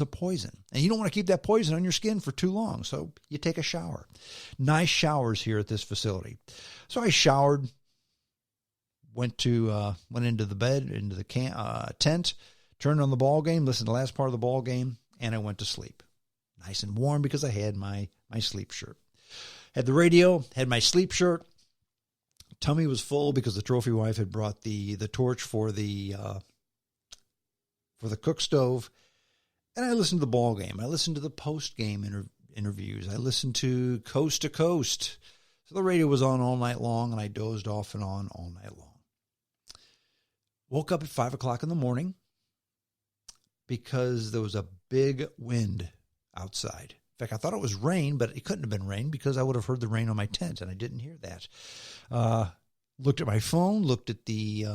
a poison. And you don't want to keep that poison on your skin for too long. So you take a shower. Nice showers here at this facility. So I showered, went into the bed, into the tent, turned on the ball game, listened to the last part of the ball game, and I went to sleep. Nice and warm because I had my sleep shirt. Had the radio, had my sleep shirt. Tummy was full because the trophy wife had brought the torch for the cook stove. And I listened to the ball game. I listened to the post-game interviews. I listened to Coast to Coast. So the radio was on all night long, and I dozed off and on all night long. Woke up at 5 o'clock in the morning because there was a big wind outside. In fact, I thought it was rain, but it couldn't have been rain because I would have heard the rain on my tent, and I didn't hear that. Looked at my phone, looked at the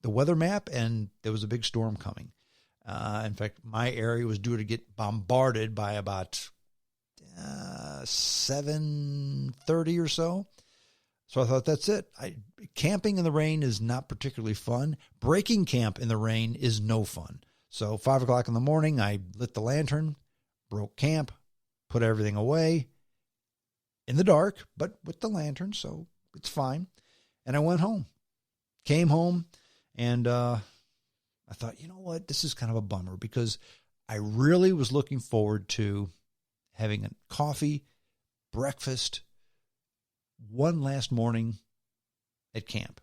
weather map, and there was a big storm coming. In fact, my area was due to get bombarded by about 7:30 or so. So I thought, that's it. Camping in the rain is not particularly fun. Breaking camp in the rain is no fun. So 5 o'clock in the morning, I lit the lantern, broke camp, put everything away in the dark, but with the lantern, so it's fine. And I went home. Came home, and I thought, you know what? This is kind of a bummer because I really was looking forward to having a coffee, breakfast, one last morning at camp.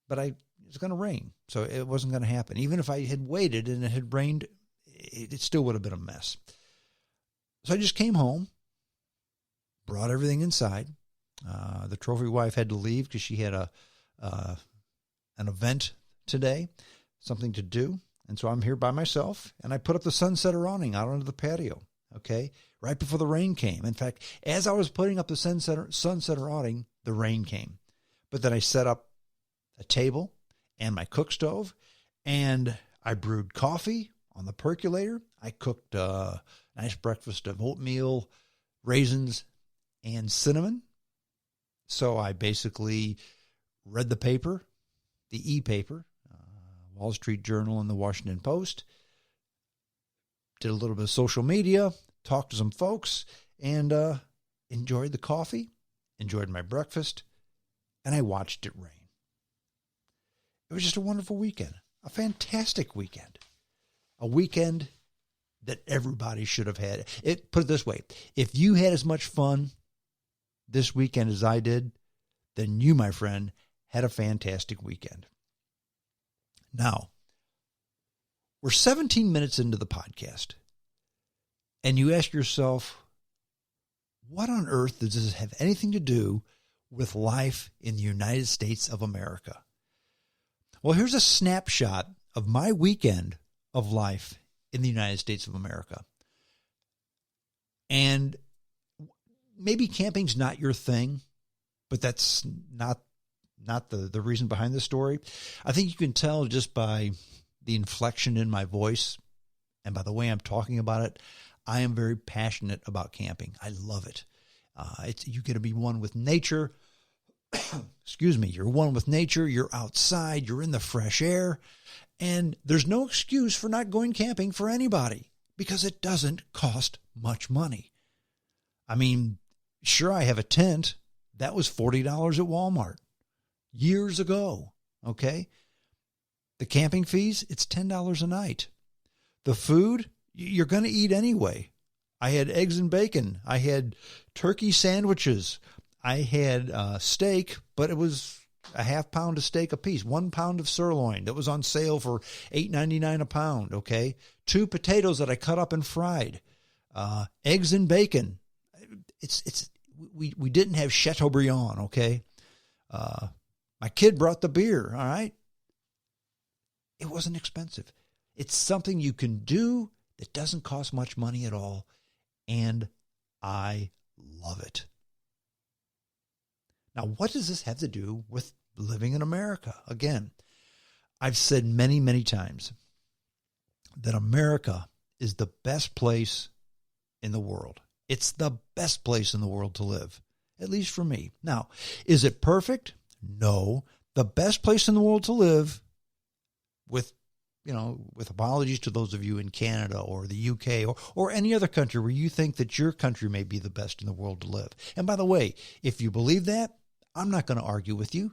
But it was going to rain, so it wasn't going to happen. Even if I had waited and it had rained, it still would have been a mess. So I just came home, brought everything inside. The trophy wife had to leave because she had an event today, something to do. And so I'm here by myself, and I put up the sunsetter awning out onto the patio, okay, right before the rain came. In fact, as I was putting up the sunsetter awning, the rain came. But then I set up a table and my cook stove, and I brewed coffee on the percolator. I cooked a nice breakfast of oatmeal, raisins, and cinnamon. So I basically read the paper, the e-paper, Wall Street Journal and the Washington Post, did a little bit of social media, talked to some folks, and enjoyed the coffee, enjoyed my breakfast, and I watched it rain. It was just a wonderful weekend, a fantastic weekend, a weekend that everybody should have had. Put it this way, if you had as much fun this weekend as I did, then you, my friend, had a fantastic weekend. Now, we're 17 minutes into the podcast, and you ask yourself, what on earth does this have anything to do with life in the United States of America? Well, here's a snapshot of my weekend of life in the United States of America. And maybe camping's not your thing, but that's not the reason behind the story. I think you can tell just by the inflection in my voice and by the way I'm talking about it. I am very passionate about camping. I love it. You get to be one with nature. Excuse me. You're one with nature. You're outside. You're in the fresh air. And there's no excuse for not going camping for anybody because it doesn't cost much money. I mean, sure, I have a tent. That was $40 at Walmart years ago, okay? The camping fees, it's $10 a night. The food, you're going to eat anyway. I had eggs and bacon. I had turkey sandwiches. I had steak, but it was a half pound of steak a piece, 1 pound of sirloin that was on sale for $8.99 a pound, okay? 2 potatoes that I cut up and fried. Eggs and bacon. We didn't have Chateaubriand, okay? My kid brought the beer, all right? It wasn't expensive. It's something you can do that doesn't cost much money at all, and I love it. Now, what does this have to do with living in America? Again, I've said many, many times that America is the best place in the world. It's the best place in the world to live, at least for me. Now, is it perfect? No. The best place in the world to live with with apologies to those of you in Canada or the UK or any other country where you think that your country may be the best in the world to live. And by the way, if you believe that, I'm not going to argue with you.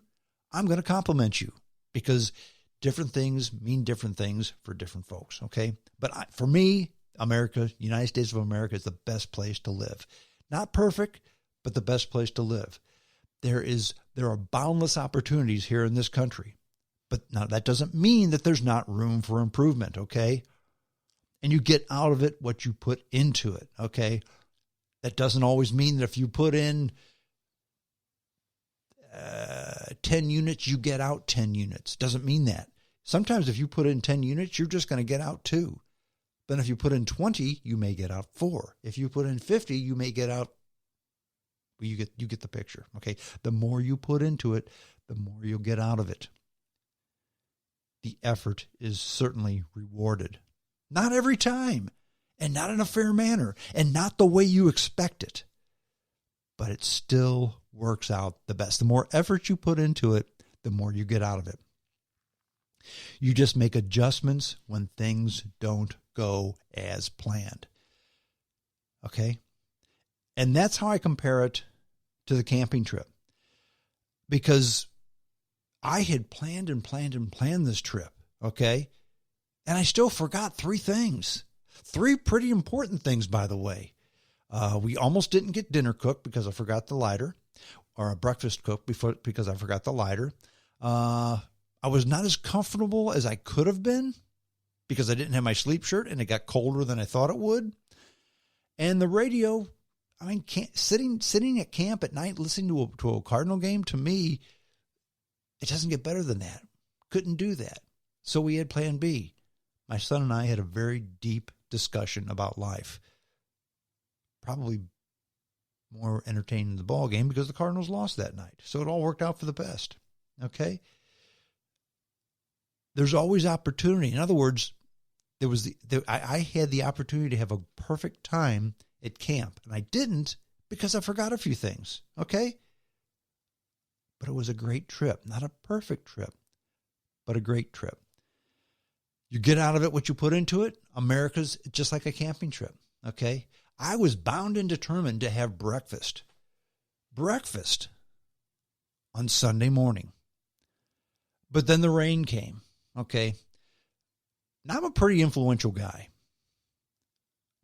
I'm going to compliment you, because different things mean different things for different folks, okay? But for me, America, United States of America, is the best place to live. Not perfect, but the best place to live. There are boundless opportunities here in this country. But now that doesn't mean that there's not room for improvement, okay? And you get out of it what you put into it, okay? That doesn't always mean that if you put in 10 units, you get out 10 units. Doesn't mean that. Sometimes if you put in 10 units, you're just going to get out 2. But if you put in 20, you may get out 4. If you put in 50, you may get out, well, you get the picture, okay? The more you put into it, the more you'll get out of it. The effort is certainly rewarded. Not every time, and not in a fair manner, and not the way you expect it. But it still works out the best. The more effort you put into it, the more you get out of it. You just make adjustments when things don't go as planned. Okay? And that's how I compare it to the camping trip. Because I had planned this trip, okay? And I still forgot 3 things. 3 pretty important things, by the way. We almost didn't get dinner cooked because I forgot the lighter, or a breakfast cooked because I forgot the lighter. I was not as comfortable as I could have been because I didn't have my sleep shirt, and it got colder than I thought it would. And the radio, sitting at camp at night listening to a Cardinal game, to me, it doesn't get better than that. Couldn't do that. So we had plan B. My son and I had a very deep discussion about life. Probably more entertaining than the ball game because the Cardinals lost that night. So it all worked out for the best. Okay? There's always opportunity. In other words, I had the opportunity to have a perfect time at camp. And I didn't because I forgot a few things. Okay? But it was a great trip. Not a perfect trip, but a great trip. You get out of it what you put into it. America's just like a camping trip, okay? I was bound and determined to have breakfast on Sunday morning. But then the rain came, okay? Now, I'm a pretty influential guy,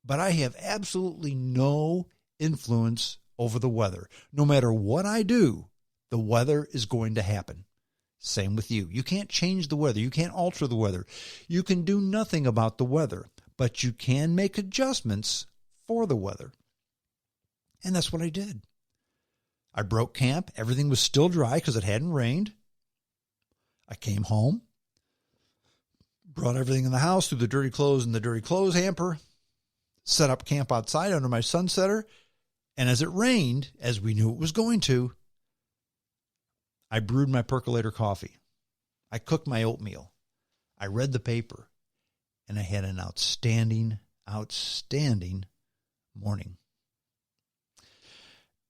but I have absolutely no influence over the weather. No matter what I do, the weather is going to happen. Same with you. You can't change the weather. You can't alter the weather. You can do nothing about the weather, but you can make adjustments for the weather. And that's what I did. I broke camp. Everything was still dry because it hadn't rained. I came home, brought everything in the house, threw the dirty clothes in the dirty clothes hamper, set up camp outside under my sunsetter, and as it rained, as we knew it was going to, I brewed my percolator coffee. I cooked my oatmeal. I read the paper, and I had an outstanding morning.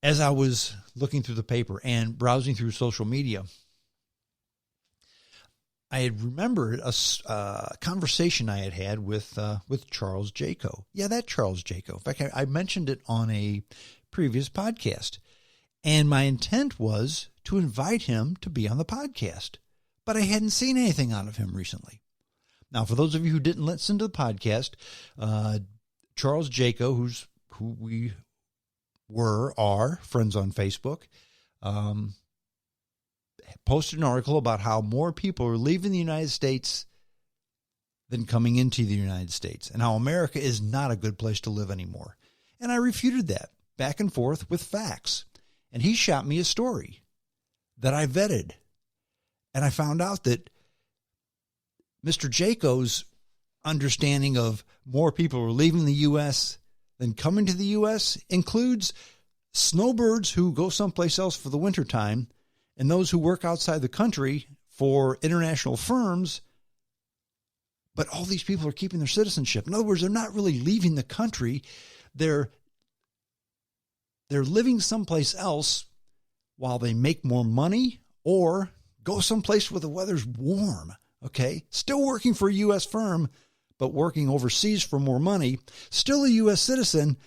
As I was looking through the paper and browsing through social media, I had remembered a conversation I had with Charles Jaco. Yeah, that Charles Jaco. In fact, I mentioned it on a previous podcast. And my intent was to invite him to be on the podcast. But I hadn't seen anything out of him recently. Now, for those of you who didn't listen to the podcast, Charles Jaco, who we are friends on Facebook, posted an article about how more people are leaving the United States than coming into the United States, and how America is not a good place to live anymore. And I refuted that back and forth with facts. And he shot me a story that I vetted. And I found out that Mr. Jaco's understanding of more people are leaving the U.S. than coming to the U.S. includes snowbirds who go someplace else for the wintertime and those who work outside the country for international firms. But all these people are keeping their citizenship. In other words, they're not really leaving the country. They're living someplace else while they make more money or go someplace where the weather's warm, okay? Still working for a U.S. firm, but working overseas for more money. Still a U.S. citizen,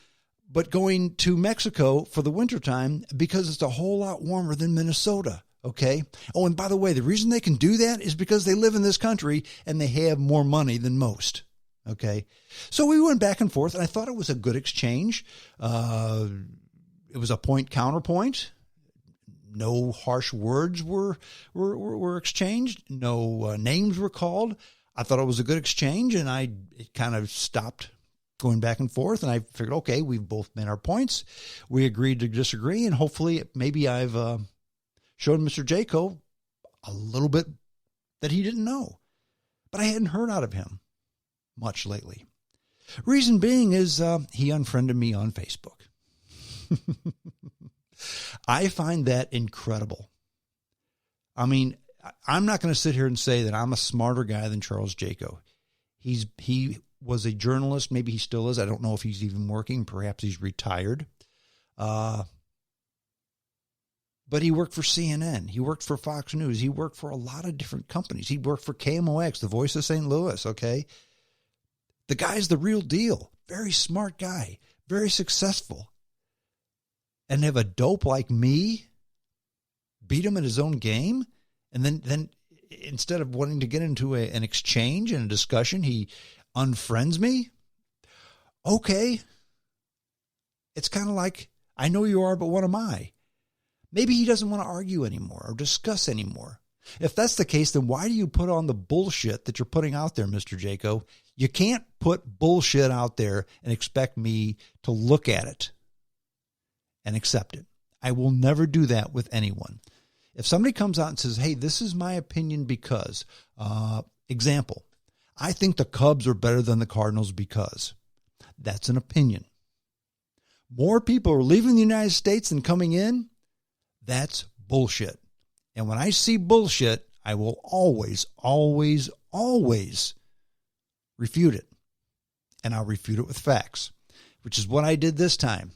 but going to Mexico for the wintertime because it's a whole lot warmer than Minnesota, okay? Oh, and by the way, the reason they can do that is because they live in this country and they have more money than most, okay? So we went back and forth, and I thought it was a good exchange. It was a point-counterpoint. No harsh words were exchanged. No names were called. I thought it was a good exchange, and it kind of stopped going back and forth, and I figured, okay, we've both made our points. We agreed to disagree, and hopefully maybe I've showed Mr. Jaco a little bit that he didn't know. But I hadn't heard out of him much lately. Reason being is he unfriended me on Facebook. I find that incredible. I mean, I'm not going to sit here and say that I'm a smarter guy than Charles Jaco. He was a journalist. Maybe he still is. I don't know if he's even working. Perhaps he's retired. But he worked for CNN. He worked for Fox News. He worked for a lot of different companies. He worked for KMOX, the voice of St. Louis, okay? The guy's the real deal. Very smart guy. Very successful. And have a dope like me beat him at his own game? And then instead of wanting to get into an exchange and a discussion, he unfriends me? Okay. It's kind of like, I know you are, but what am I? Maybe he doesn't want to argue anymore or discuss anymore. If that's the case, then why do you put on the bullshit that you're putting out there, Mr. Jaco? You can't put bullshit out there and expect me to look at it and accept it. I will never do that with anyone. If somebody comes out and says, hey, this is my opinion because, example, I think the Cubs are better than the Cardinals because, that's an opinion. More people are leaving the United States than coming in. That's bullshit. And when I see bullshit, I will always, always, always refute it. And I'll refute it with facts, which is what I did this time.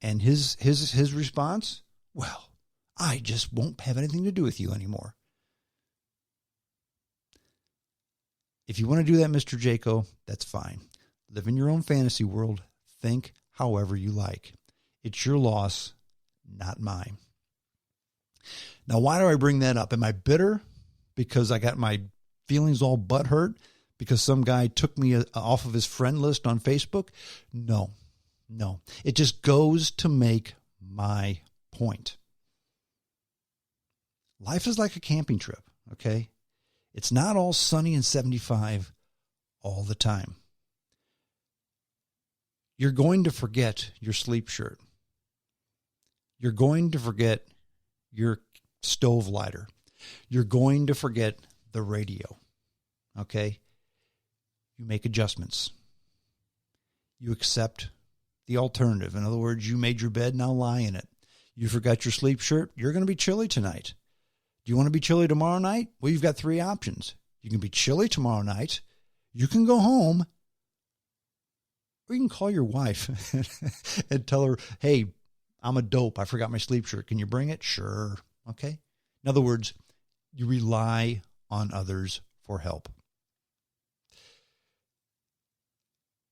And his response, well, I just won't have anything to do with you anymore. If you want to do that, Mr. Jaco, that's fine. Live in your own fantasy world. Think however you like. It's your loss, not mine. Now, why do I bring that up? Am I bitter because I got my feelings all butthurt because some guy took me off of his friend list on Facebook? No. It just goes to make my point. Life is like a camping trip, okay? It's not all sunny and 75 all the time. You're going to forget your sleep shirt. You're going to forget your stove lighter. You're going to forget the radio, okay? You make adjustments. You accept the alternative. In other words, you made your bed, now lie in it. You forgot your sleep shirt. You're going to be chilly tonight. Do you want to be chilly tomorrow night? Well, you've got three options. You can be chilly tomorrow night. You can go home. Or you can call your wife and tell her, hey, I'm a dope. I forgot my sleep shirt. Can you bring it? Sure. Okay. In other words, you rely on others for help.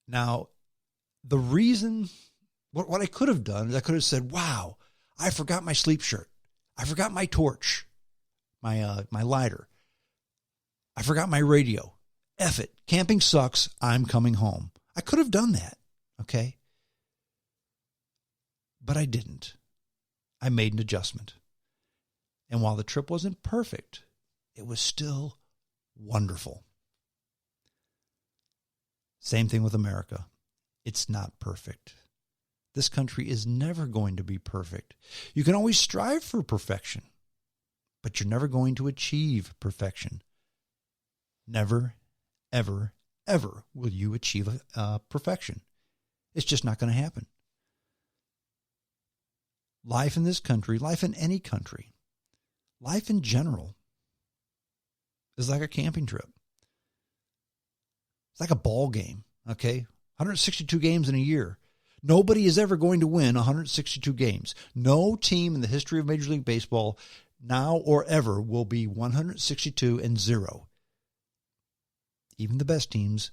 Now, the reason, what I could have done is I could have said, wow, I forgot my sleep shirt. I forgot my torch, my lighter. I forgot my radio. F it. Camping sucks. I'm coming home. I could have done that. Okay. But I didn't. I made an adjustment. And while the trip wasn't perfect, it was still wonderful. Same thing with America. It's not perfect. This country is never going to be perfect. You can always strive for perfection, but you're never going to achieve perfection. Never, ever, ever will you achieve perfection. It's just not going to happen. Life in this country, life in any country, life in general is like a camping trip. It's like a ball game, okay? 162 games in a year. Nobody is ever going to win 162 games. No team in the history of Major League Baseball now or ever will be 162-0. Even the best teams